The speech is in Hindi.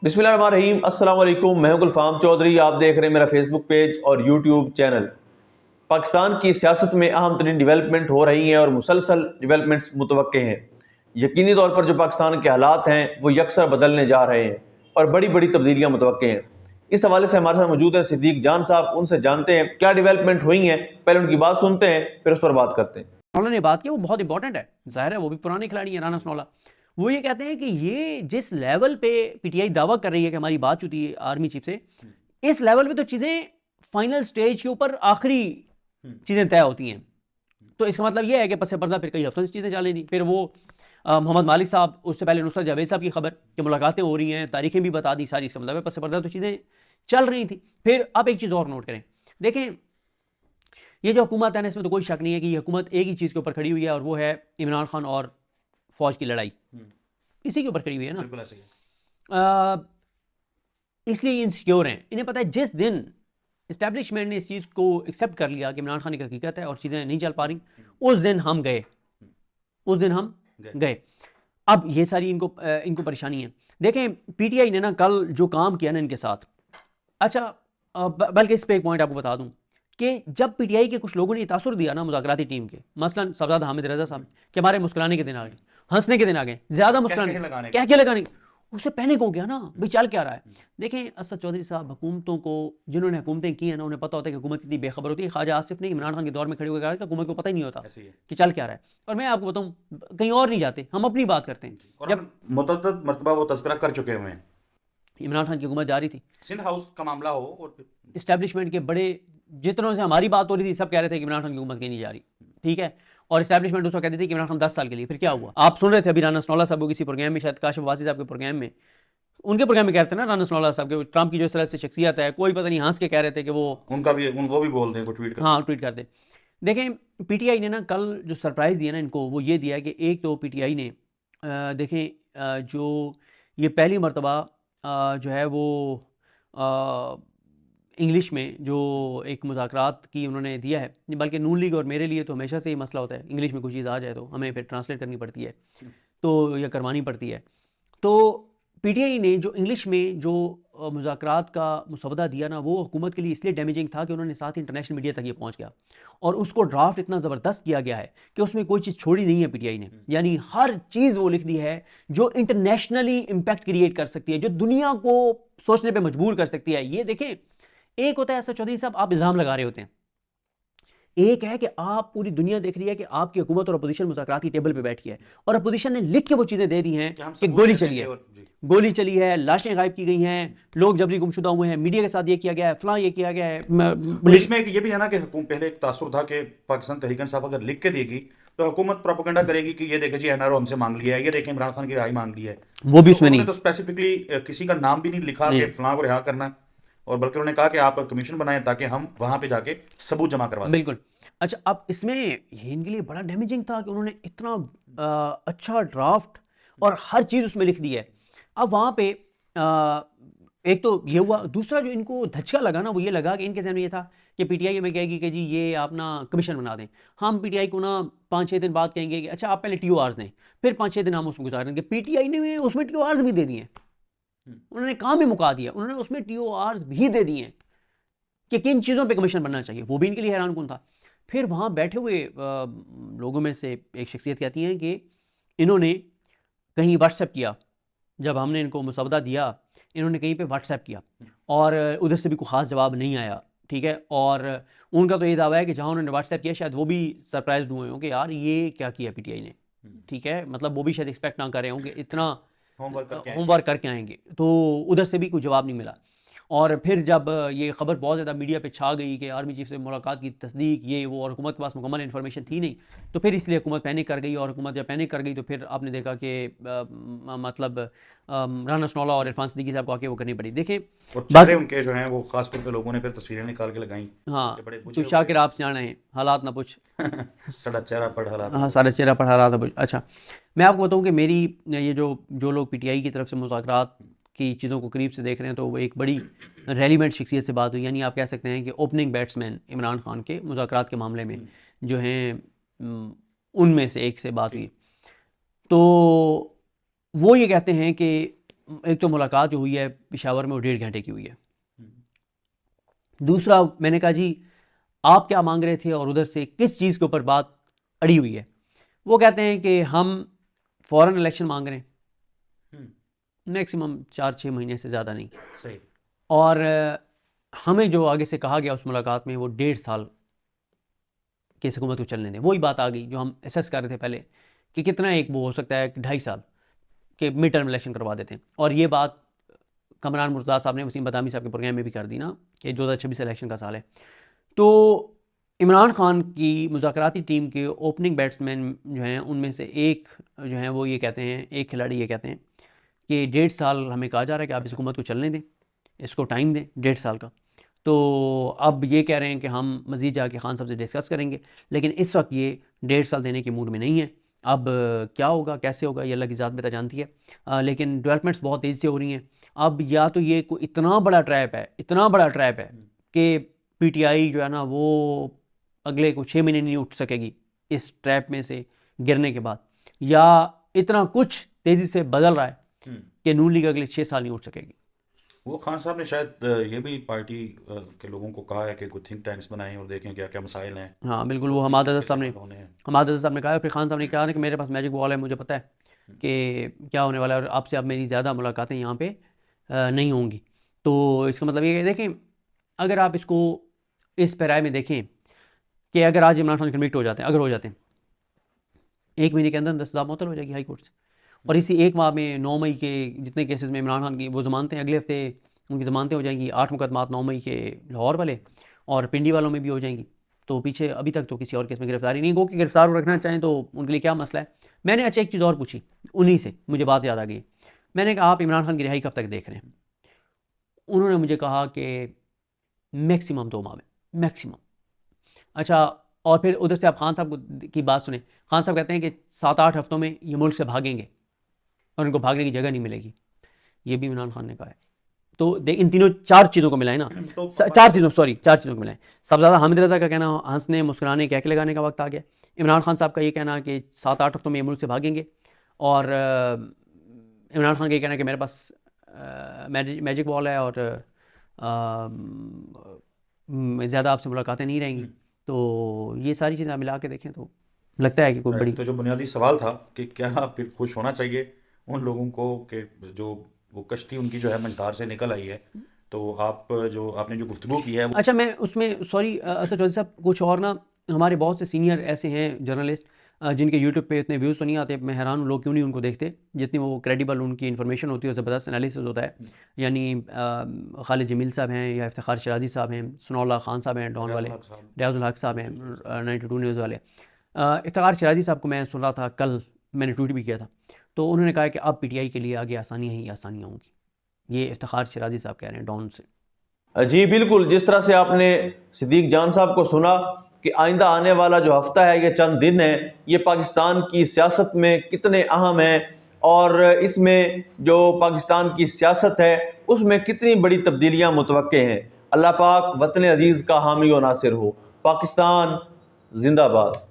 बिस्मिल्लाहिर्रहमानिर्रहीम। अस्सलाम वालेकुम। मैं हूं गुलफाम चौधरी। आप देख रहे हैं मेरा फेसबुक पेज और यूट्यूब चैनल। पाकिस्तान की सियासत में अहम तरीन डेवलपमेंट हो रही हैं और मुसलसल डेवलपमेंट्स मुतवक्के हैं। यकीनी तौर पर जो पाकिस्तान के हालात हैं वो यकसर बदलने जा रहे हैं और बड़ी बड़ी तब्दीलियाँ मुतवक्के हैं। इस हवाले से हमारे साथ मौजूद हैं सिद्दीक जान साहब। उनसे जानते हैं क्या डेवलपमेंट हुई हैं, पहले उनकी बात सुनते हैं फिर उस पर बात करते हैं। स्नोला ने बात की वो बहुत इंपॉर्टेंट है, जाहिर है वो भी पुराने खिलाड़ी हैं राना स्नोला। वो ये कहते हैं कि ये जिस लेवल पे पीटीआई दावा कर रही है कि हमारी बात होती है आर्मी चीफ से, इस लेवल पे तो चीजें फाइनल स्टेज के ऊपर आखिरी चीजें तय होती हैं। तो इसका मतलब यह है कि पस पर्दा फिर कई हफ्तों से चीजें चल थी। फिर वो मोहम्मद मालिक साहब, उससे पहले नुसरत जावेद साहब की खबर कि मुलाकातें हो रही हैं, तारीखें भी बता दी सारी। इसका मतलब है पस पर्दा तो चीजें चल रही थी। फिर अब एक चीज और नोट करें, देखें ये जो हुकूमत है ना, इसमें तो कोई शक नहीं है कि ये हुकूमत एक ही चीज़ के ऊपर खड़ी हुई है और वो है इमरान खान और फौज की लड़ाई। इसी के ऊपर खड़ी हुई है ना। बिल्कुल ऐसे ही है। इसलिए इनसिक्योर हैं। इन्हें पता है जिस दिन इस्टेब्लिशमेंट ने इस चीज़ को एक्सेप्ट कर लिया कि इमरान खान की हकीकत है और चीज़ें नहीं चल पा रही, उस दिन हम गए, उस दिन हम गए। अब ये सारी इनको परेशानी है। देखें पीटीआई ने ना कल जो काम किया ना इनके साथ, अच्छा बल्कि इस पे एक पॉइंट आपको बता दूं कि जब पीटीआई के कुछ लोगों ने तासुर दिया ना मुज़ाकराती टीम के, मसलन सफदर हामिद रजा साहब कि हमारे मुस्कुराने के दिन आ गए, हंसने के दिन आ गए, ज्यादा मुस्कुराने क्या क्या लगाने, उससे पैनिक हो गया ना भाई चल क्या रहा है। देखें असद चौधरी साहब, हुकूमतों को जिन्होंने हुकूमतें की हैं ना, उन्हें पता होता है कि हुकूमत कितनी बेखबर होती है। ख्वाजा आसिफ ने इमरान खान के दौर में खड़े होकर कहा हुकूमत को पता ही नहीं होता कि चल क्या रहा है। और मैं आपको बताऊं, कहीं और नहीं जाते, हम अपनी बात करते हैं। जब मुतअद्दिद मरतबा वो तज़किरा कर चुके हुए हैं, इमरान खान की हुकूमत जा रही थी, सिंध हाउस का मामला हो और इस्टेब्लिशमेंट के बड़े जितनों से हमारी बात हो रही थी सब कह रहे थे कि इमरान खान की हुकूमत कहीं नहीं जा रही, ठीक है। और इस्टेब्लिशमेंट उसको कहती थी कि इमरान खान 10 साल के लिए। फिर क्या हुआ, आप सुन रहे थे अभी राना स्नोला साहब को किसी प्रोग्राम में, शायद काशिफ वासी साहब के प्रोग्राम में, उनके प्रोग्राम में कहते हैं ना राना स्नोला साहब के ट्रंप की जो इस तरह से शख्सियत है, कोई पता नहीं हंस के कह रहे थे कि वो वो भी बोल दें, ट्वीट कर, हाँ ट्वीट कर दे। देखें पीटीआई ने ना कल जो सरप्राइज़ दिया ना इनको, वो ये दिया कि एक तो पीटीआई ने देखें जो ये पहली मरतबा जो है वो इंग्लिश में जो एक मुज़ाकरात की उन्होंने दिया है, बल्कि नून लीग और मेरे लिए तो हमेशा से ही मसला होता है, इंग्लिश में कोई चीज़ आ जाए तो हमें फिर ट्रांसलेट करनी पड़ती है, तो या करवानी पड़ती है। तो पीटीआई ने जो इंग्लिश में जो मुज़ाकरात का मुसवदा दिया ना, वो हुकूमत के लिए इसलिए डैमेजिंग था कि उन्होंने साथ इंटरनेशनल मीडिया तक ये पहुंच गया और उसको ड्राफ्ट इतना ज़बरदस्त किया गया है कि उसमें कोई चीज़ छोड़ी नहीं है पीटीआई ने। यानी हर चीज़ वो लिख दी है जो इंटरनेशनली इम्पैक्ट क्रिएट कर सकती है, जो दुनिया को सोचने पर मजबूर कर सकती है। ये देखें, एक होता है ऐसा चौधरी साहब, आप इल्ज़ाम लगा रहे होते हैं, एक है कि आप पूरी दुनिया देख रही है कि आपकी हुकूमत और अपोजिशन मुज़ाकरात की टेबल पे बैठी है और अपोजिशन ने लिख के वो चीज़ें दे दी हैं कि गोली चली है, गोली चली है, लाशें गायब की गई हैं, लोग जबरी गुमशुदा हुए हैं, मीडिया के साथ ये किया गया है, फलां ये किया गया है। पुलिस में ये भी है ना कि पहले एक तासुर था कि पाकिस्तान तहरीक इंसाफ अगर लिख के देगी तो हुकूमत प्रोपेगेंडा करेगी कि ये देखे जी एनआरओ हमसे मांग लिया है, ये देखें इमरान खान की रिहाई मांग ली है। वो भी उसमें नहीं, तो स्पेसिफिकली किसी का नाम भी नहीं लिखा कि फलां को रिहा करना है, और बल्कि उन्होंने कहा कि आप कमीशन बनाएं ताकि हम वहां पे जाके सबूत जमा करवा सकें। बिल्कुल। अच्छा अब इसमें ये इनके लिए बड़ा डैमेजिंग था कि उन्होंने इतना अच्छा ड्राफ्ट और हर चीज़ उसमें लिख दी है। अब वहाँ पे एक तो ये हुआ, दूसरा जो इनको धचका लगा ना, वो ये लगा कि इनके जहन में ये था कि पीटीआई में कहेगी कि जी ये आप ना कमीशन बना दें, हम पीटीआई को ना 5-6 दिन बाद कहेंगे कि अच्छा आप पहले टीओआर्स दें, फिर 5-6 दिन हम उसमें गुजार देंगे। पीटीआई ने उसमें टीओआर्स भी दे दिए, उन्होंने काम भी मुका दिया, उन्होंने उसमें टीओआर्स भी दे दिए कि किन चीज़ों पे कमीशन बनना चाहिए। वो भी इनके लिए हैरान कौन था। फिर वहाँ बैठे हुए लोगों में से एक शख्सियत कहती हैं कि इन्होंने कहीं व्हाट्सएप किया, जब हमने इनको मुसवदा दिया इन्होंने कहीं पे व्हाट्सएप किया और उधर से भी कोई ख़ास जवाब नहीं आया, ठीक है। और उनका तो ये दावा है कि जहाँ उन्होंने व्हाट्सएप किया शायद वो भी सरप्राइज हुए हों कि यार ये क्या किया पीटीआई ने, ठीक है। मतलब वो भी शायद एक्सपेक्ट ना कर रहे हों कि इतना होमवर्क करके आएंगे, तो उधर से भी कोई जवाब नहीं मिला। और फिर जब ये खबर बहुत ज़्यादा मीडिया पे छा गई कि आर्मी चीफ से मुलाकात की तस्दीक ये वो, और हुकूमत के पास मुकम्मल इन्फॉर्मेशन थी नहीं, तो फिर इसलिए हुकूमत पैनिक कर गई। और हुकूमत जब पैनिक कर गई तो फिर आपने देखा कि मतलब राना स्नोला और इरफान सिद्दीकी साहब को आके वो करनी पड़ी। देखें बाकी उनके जो हैं वो खास तौर पे लोगों ने फिर तस्वीरें निकाल के लगाई, हाँ तो शाकिर आप सियाना है, हालात ना पूछ सारा चेहरा पढ़ हालात, हाँ सारा चेहरा पढ़ हालात ना पूछ। अच्छा मैं आपको बताऊँ कि मेरी ये जो लोग पीटीआई की तरफ से मुज़ाकरात की चीज़ों को करीब से देख रहे हैं, तो वो एक बड़ी रेलिवेंट शख्सियत से बात हुई। यानी आप कह सकते हैं कि ओपनिंग बैट्समैन इमरान खान के मुज़ाकरात के मामले में जो हैं उनमें से एक से बात हुई। तो वो ये कहते हैं कि एक तो मुलाकात जो हुई है पेशावर में वो 1.5 घंटे की हुई है। दूसरा मैंने कहा जी आप क्या मांग रहे थे और उधर से किस चीज़ के ऊपर बात अड़ी हुई है। वो कहते हैं कि हम फॉरेन इलेक्शन मांग रहे हैं, मैक्सिमम 4-6 महीने से ज़्यादा नहीं। सही। और हमें जो आगे से कहा गया उस मुलाकात में वो 1.5 साल की हुकूमत को चलने दें। वही बात आ गई जो हम एसेस कर रहे थे पहले कि कितना एक वो हो सकता है कि 2.5 साल के मिड टर्म इलेक्शन करवा देते हैं। और ये बात कमरान मुर्तज़ा साहब ने वसीम बदामी साहब के प्रोग्राम में भी कर दी ना कि 2026 इलेक्शन का साल है। तो इमरान खान की मुज़ाकराती टीम के ओपनिंग बैट्समैन जो हैं उनमें से एक जो हैं वो ये कहते हैं, एक खिलाड़ी ये कहते हैं कि 1.5 साल हमें कहा जा रहा है कि आप इस हुकूमत को चलने दें, इसको टाइम दें 1.5 साल का। तो अब ये कह रहे हैं कि हम मज़ीद जाके खान साहब से डिस्कस करेंगे, लेकिन इस वक्त ये 1.5 साल देने के मूड में नहीं है। अब क्या होगा कैसे होगा ये अल्लाह की ज़ात बेहतर जानती है। लेकिन डेवलपमेंट्स बहुत तेज़ी से हो रही हैं। अब या तो ये कोई इतना बड़ा ट्रैप है, इतना बड़ा ट्रैप है कि पीटीआई जो है ना वो अगले को 6 महीने नहीं उठ सकेगी इस ट्रैप में से गिरने के बाद, या इतना कुछ तेज़ी से बदल रहा है कि नून लीग अगले 6 साल नहीं उठ सकेगी। वो खान साहब ने शायद ये भी पार्टी के लोगों को कहा है कि कुछ थिंक टैंक्स बनाएं और देखें क्या क्या मसाइल हैं। हाँ बिल्कुल, तो वो किस हमाद तरीके अज़हर से साहब ने हल होने हैं। हमाद अज़हर साहब ने कहा, फिर खान साहब ने कहा ना कि मेरे पास मैजिक बॉल है, मुझे पता है कि क्या होने वाला है और आपसे अब मेरी ज़्यादा मुलाकातें यहाँ पे नहीं होंगी। तो इसका मतलब ये है देखें, अगर आप इसको इस पैराए में देखें कि अगर आज इमरान खान कन्विक्ट हो जाते हैं, अगर हो जाते हैं 1 महीने के अंदर अंदर सज़ा मुअत्तल हो जाएगी हाई कोर्ट से। और इसी 1 माह में 9 मई के जितने केसेस में इमरान खान की वो ज़मानतें, अगले हफ्ते उनकी ज़मानतें हो जाएंगी। 8 मुकदमात 9 मई के लाहौर वाले और पिंडी वालों में भी हो जाएंगी। तो पीछे अभी तक तो किसी और केस में गिरफ्तारी नहीं हो कि गिरफ्तार हो रखना चाहें तो उनके लिए क्या मसला है। मैंने अच्छा एक चीज़ और पूछी उन्हीं से, मुझे बात याद आ गई। मैंने कहा आप इमरान खान की रिहाई कब तक देख रहे हैं? उन्होंने मुझे कहा कि मैक्सिमम 2 माह में, मैक्सिमम। अच्छा, और फिर उधर से आप खान साहब की बात सुने। खान साहब कहते हैं कि 7-8 हफ्तों में ये मुल्क से भागेंगे और इनको भागने की जगह नहीं मिलेगी। ये भी इमरान खान ने कहा है। तो देख इन तीनों 4 चीज़ों को मिलाएं ना, तो 4 चीज़ों को मिलाएं। सबसे ज़्यादा हामिद रज़ा का कहना हंसने मुस्कुराने कहके लगाने का वक्त आ गया। इमरान खान साहब का ये कहना कि 7-8 हफ्तों में ये मुल्क से भागेंगे, और इमरान खान का ये कहना कि मेरे पास मैजिक बॉल है और ज़्यादा आपसे मुलाकातें नहीं रहेंगी। तो ये सारी चीज़ें मिला के देखें तो लगता है कि कोई बड़ी तो जो बुनियादी सवाल था कि क्या फिर खुश होना चाहिए उन लोगों को कि जो वो कश्ती उनकी जो है मंझधार से निकल आई है। तो आपने जो गुफ्तगू की है वो अच्छा, मैं उसमें सॉरी असद चौधरी साहब, कुछ और ना हमारे बहुत से सीनियर ऐसे हैं जर्नलिस्ट जिनके यूट्यूब पे इतने व्यूज़ तो नहीं आते। मैं हैरान हूँ लोग क्यों नहीं उनको देखते, जितनी वो क्रेडिबल उनकी इन्फॉर्मेशन होती है, ज़बरदस्त एनालिसिस होता है। यानी खालिद जमील साहब हैं, या इफ्तिखार शराजी साहब हैं, सनाउल्लाह खान साहब हैं डॉन वाले, रियाजुल हक साहब हैं 92 न्यूज़ वाले। इफ्तिखार शराजी साहब को मैं सुन रहा था कल, मैंने ट्वीट भी किया था, तो उन्होंने कहा कि अब पीटीआई के लिए आगे आसानियाँ ही आसानियाँ होंगी। ये इफ्तिखार शराजी साहब कह रहे हैं डॉन से। जी बिल्कुल, जिस तरह से आपने सिद्दीक जान साहब को सुना कि आइंदा आने वाला जो हफ्ता है, ये चंद दिन है, ये पाकिस्तान की सियासत में कितने अहम है, और इसमें जो पाकिस्तान की सियासत है उसमें कितनी बड़ी तब्दीलियां मुतवक्के हैं। अल्लाह पाक वतन अजीज़ का हामी व नासिर हो। पाकिस्तान जिंदाबाद।